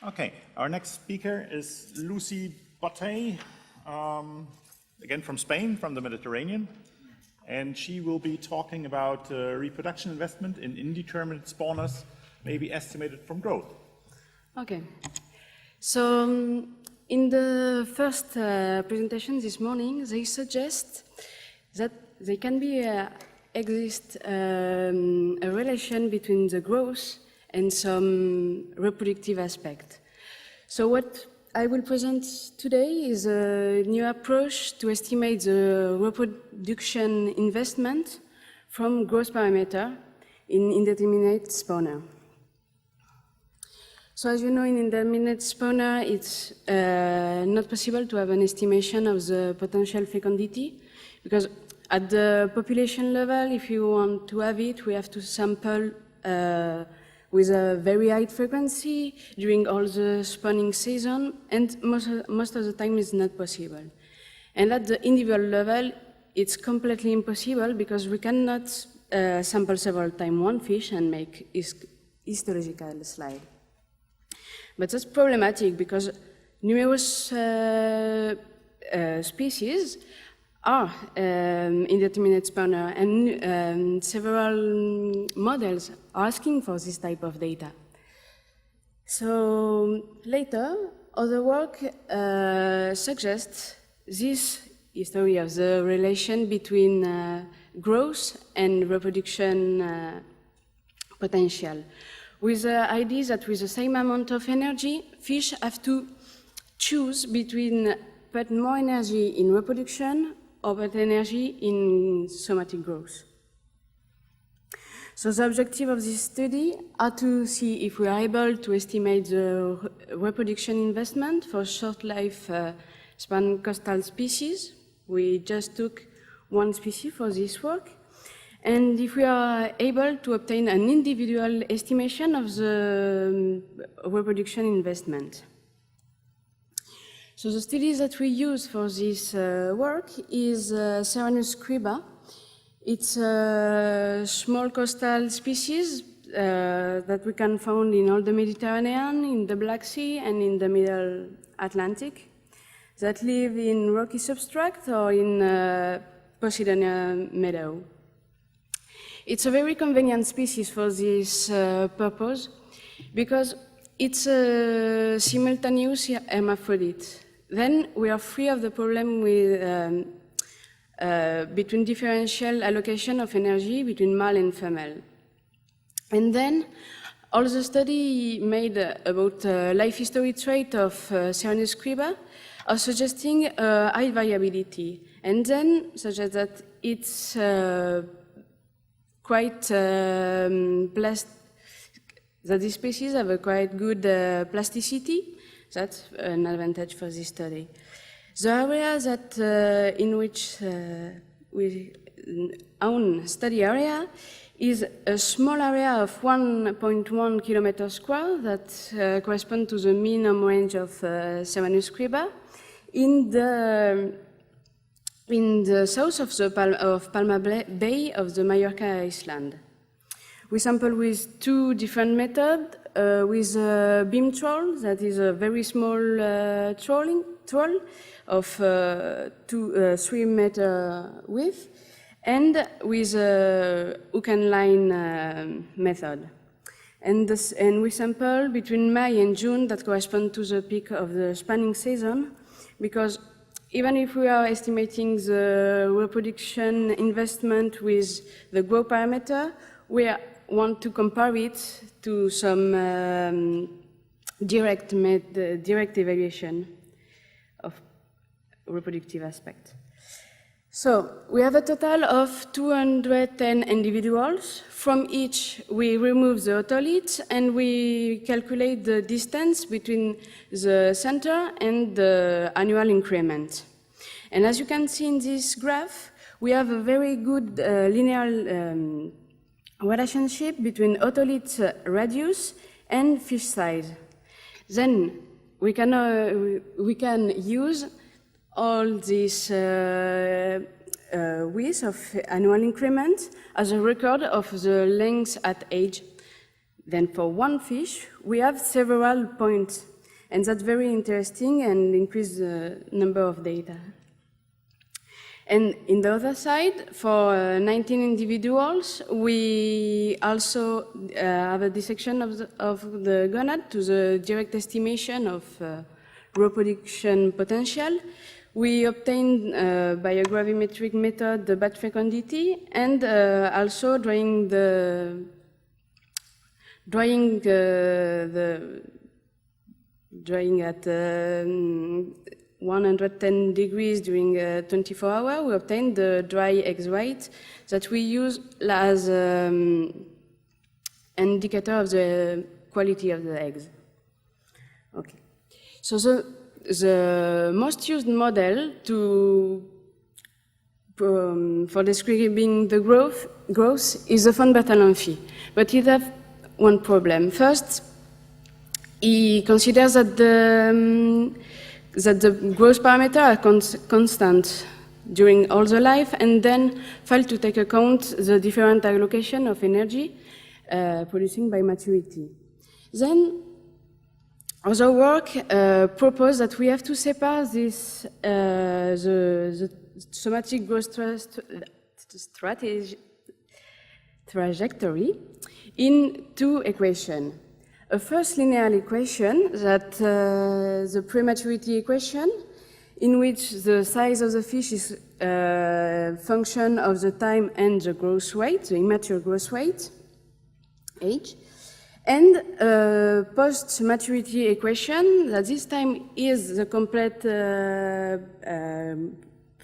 Okay, our next speaker is Lucy Botey, again from Spain, from the Mediterranean, and she will be talking about reproduction investment in indeterminate spawners, maybe estimated from growth. Okay, so in the first presentation this morning, they suggest that there can be exist a relation between the growth and some reproductive aspect. So what I will present today is a new approach to estimate the reproduction investment from growth parameter in indeterminate spawner. So as you know, in indeterminate spawner, it's not possible to have an estimation of the potential fecundity, because at the population level, if you want to have it, we have to sample with a very high frequency during all the spawning season, and most of the time it's not possible. And at the individual level, it's completely impossible because we cannot sample several times one fish and make histological slide. But that's problematic because numerous species are indeterminate spawner, and several models are asking for this type of data. So later, other work suggests this history of the relation between growth and reproduction potential, with the idea that with the same amount of energy, fish have to choose between put more energy in reproduction or put energy in somatic growth. So the objective of this study are to see if we are able to estimate the reproduction investment for short-life span coastal species. We just took one species for this work. And if we are able to obtain an individual estimation of the reproduction investment. So the study that we use for this work is Serranus scriba. It's a small coastal species that we can find in all the Mediterranean, in the Black Sea, and in the Middle Atlantic, that live in rocky substrate or in Posidonia meadow. It's a very convenient species for this purpose because it's a simultaneous hermaphrodite. Then we are free of the problem with between differential allocation of energy between male and female. And then all the study made about life history trait of Serranus scriba are suggesting high variability, and then suggest that it's quite that these species have a quite good plasticity. That's an advantage for this study. The area that in which we own study area is a small area of 1.1 kilometers square that correspond to the mean home range of Serranus scriba in the south of Palma Bay of the Mallorca island. We sample with two different methods, with a beam trawl, that is a very small trawl of 3 meter width, and with a hook and line method. And we sample between May and June, that correspond to the peak of the spawning season, because even if we are estimating the reproduction investment with the growth parameter, we want to compare it to some direct evaluation of reproductive aspect. So we have a total of 210 individuals. From each, we remove the otolith and we calculate the distance between the center and the annual increment. And as you can see in this graph, we have a very good linear relationship between otolith radius and fish size. Then we can use all this width of annual increment as a record of the length at age. Then for one fish, we have several points, and that's very interesting and increase the number of data. And in the other side, for 19 individuals, we also have a dissection of the gonad to the direct estimation of reproduction potential. We obtained by a gravimetric method the batch fecundity, and also drawing at 110 degrees during 24 hours, we obtained the dry eggs weight that we use as an indicator of the quality of the eggs. Okay. So the most used model for describing the growth is the von Bertalanffy, but it has one problem. First, he considers that the growth parameters are constant during all the life, and then fail to take account the different allocation of energy producing by maturity. Then other work propose that we have to separate this the somatic growth trajectory in two equations. A first linear equation, that the prematurity equation, in which the size of the fish is a function of the time and the growth rate, the immature growth rate, age, and a post-maturity equation, that this time is the complete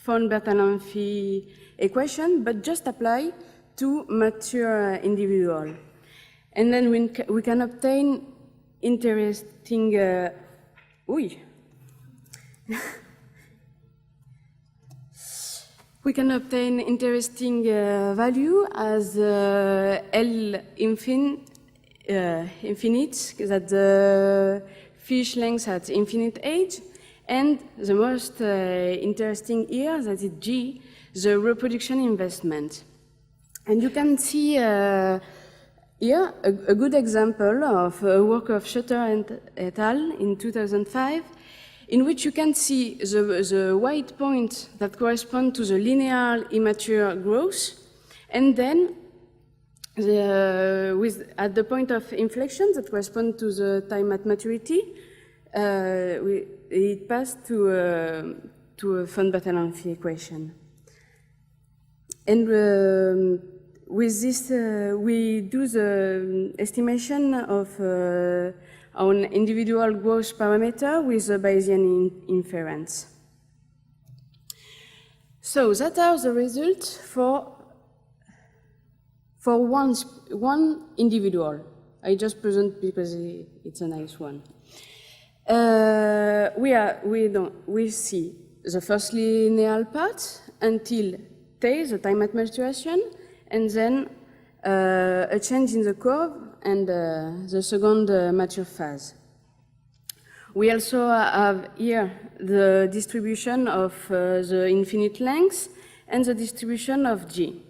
von Bertalanffy equation, but just apply to mature individual. And then we can obtain interesting, we can obtain interesting value as L infinite, that the fish length at infinite age, and the most interesting here, that is G, the reproduction investment. And you can see here, a good example of a work of Schutter et al. In 2005, in which you can see the white point that correspond to the linear immature growth, and then at the point of inflection that correspond to the time at maturity, it passed to a von Bertalanffy equation. And with this, we do the estimation of our individual growth parameter with a Bayesian inference. So that are the results for one individual. I just present because it's a nice one. We see the first linear part until T, the time at maturation, and then a change in the curve and the second mature phase. We also have here the distribution of the infinite length and the distribution of G.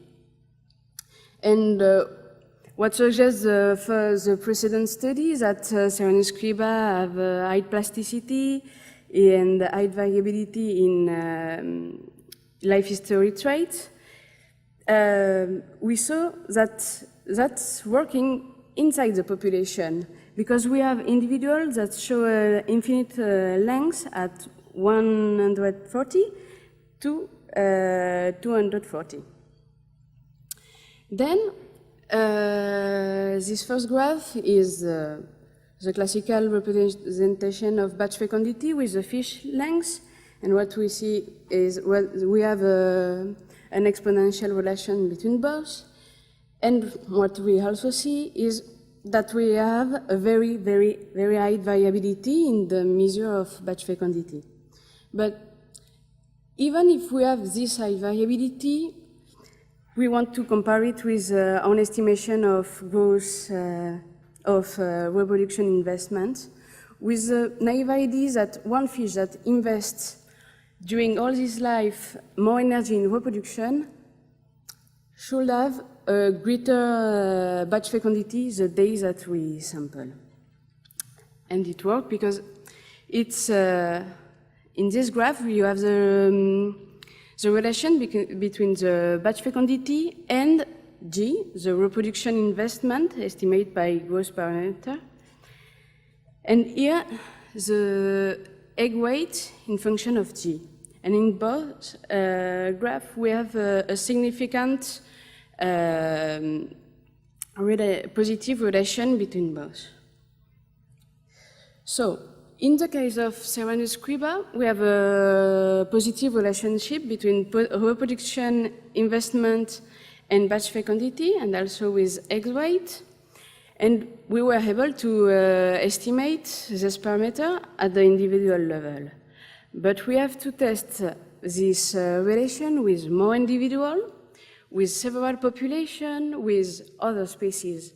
And what suggests the precedent study is that Serena Scriba have high plasticity and high variability in life history traits. We saw that that's working inside the population, because we have individuals that show infinite length at 140 to 240. Then this first graph is the classical representation of batch fecundity with the fish length, and what we see is we have an exponential relation between both, and what we also see is that we have a very, very, very high variability in the measure of batch fecundity. But even if we have this high variability, we want to compare it with our estimation of growth of reproduction investment, with the naive idea that one fish that invests during all his life more energy in reproduction should have a greater batch fecundity the days that we sample. And it worked because it's, in this graph, you have the relation between the batch fecundity and G, the reproduction investment, estimated by growth parameter. And here, the egg weight in function of G. And in both graphs, we have a significant positive relation between both. So, in the case of Serranus scriba, we have a positive relationship between reproduction investment and batch fecundity, and also with egg weight. And we were able to estimate this parameter at the individual level. But we have to test this relation with more individual, with several populations, with other species.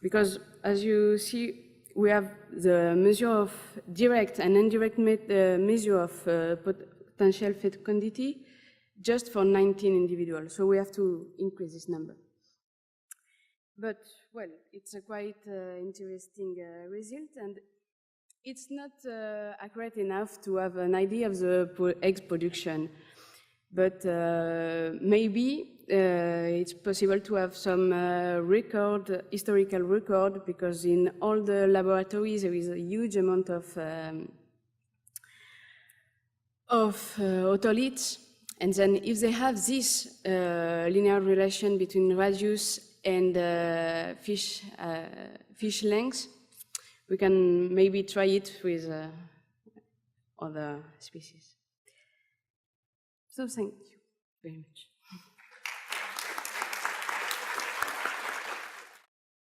Because as you see, we have the measure of direct and indirect measure of potential fecundity just for 19 individuals. So we have to increase this number. But, well, it's a quite interesting result, and it's not accurate enough to have an idea of the eggs production. But maybe it's possible to have some historical record, because in all the laboratories there is a huge amount of otoliths, and then if they have this linear relation between radius and fish length, we can maybe try it with other species. So thank you very much.